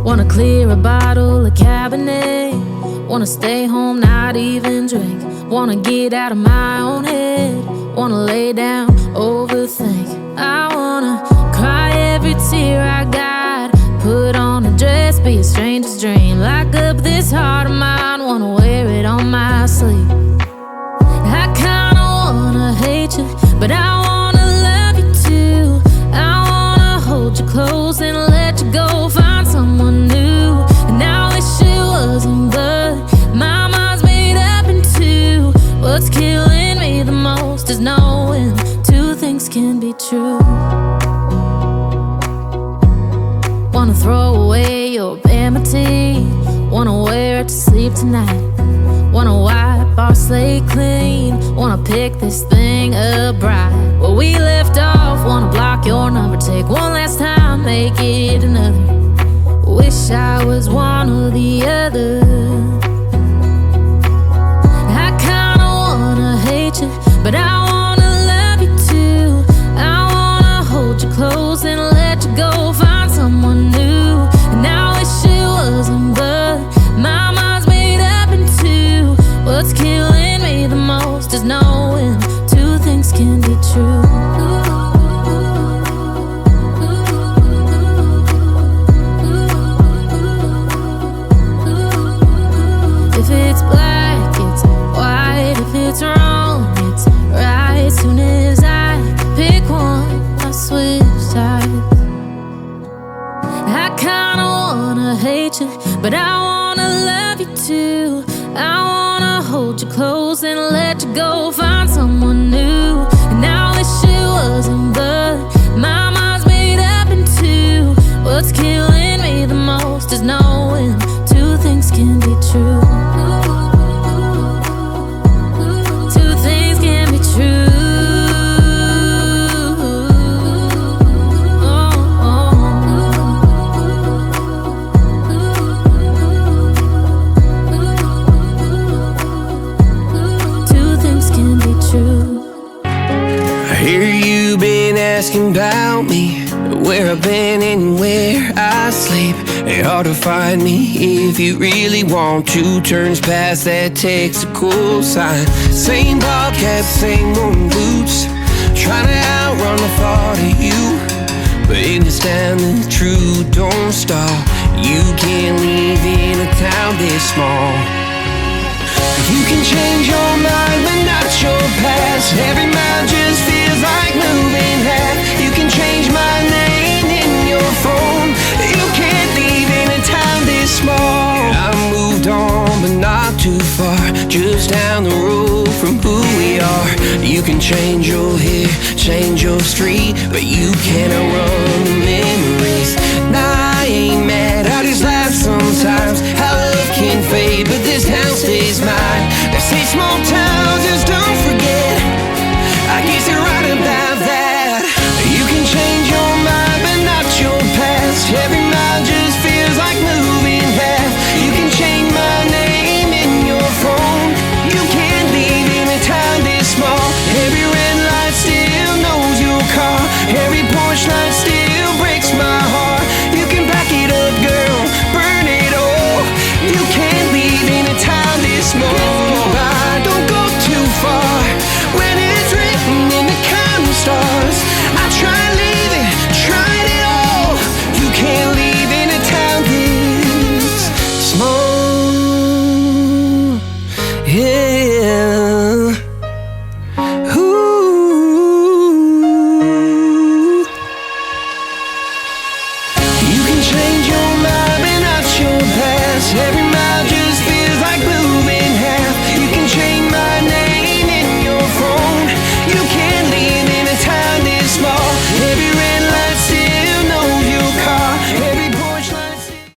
Wanna clear a bottle of Cabernet. Wanna stay home, not even drink. Wanna get out of my own head. Wanna lay down, overthink. I wanna cry every tear I got. Put on a dress, be a stranger's dream. Lock up this heart of mine, wanna wear it on my sleeve. I kinda wanna hate you, but I wanna love you too. I wanna hold you close and let you go. Find someone new, and I wish it wasn't, but my mind's made up in two. What's killing me the most is knowing two things can be true. Wanna throw away your vanity. Wanna wear it to sleep tonight. Wanna wipe our slate clean. Wanna pick this thing up right where we left off. Wanna block your number, take one last time, make it another. Wish I was one or the other. I kinda wanna hate you, but I wanna love you too. I wanna hold you close and let you go. Find someone new, and I wish it wasn't, but my mind's made up in two. What's killing me the most is knowing two things can be true. If it's black, it's white. If it's wrong, it's right. Soon as I pick one, I switch sides. I kinda wanna hate you, but I wanna love you too. I wanna hold you close and let you go. Find someone new, and I wish it wasn't, but my mind's made up in two. What's killing me the most is knowing two things can be true. Two things can be true. I hear you been asking about me, where I've been and where I sleep. It's hard to find me if you really want to. Turns past that takes a cool sign. Same bobcat, same old boots, trying to outrun the thought of you. But in this town the truth don't stop. You can't leave in a town this small. You can change your mind, but not your past. Every mile just feels like moving half. You can change my name in your phone. You can't leave in a town this small. I moved on, but not too far, just down the road from who we are. You can change your hair, change your street, but you can't outrun the memories. Nah, I ain't mad, I just laugh sometimes. How love can fade, but this town stays mine.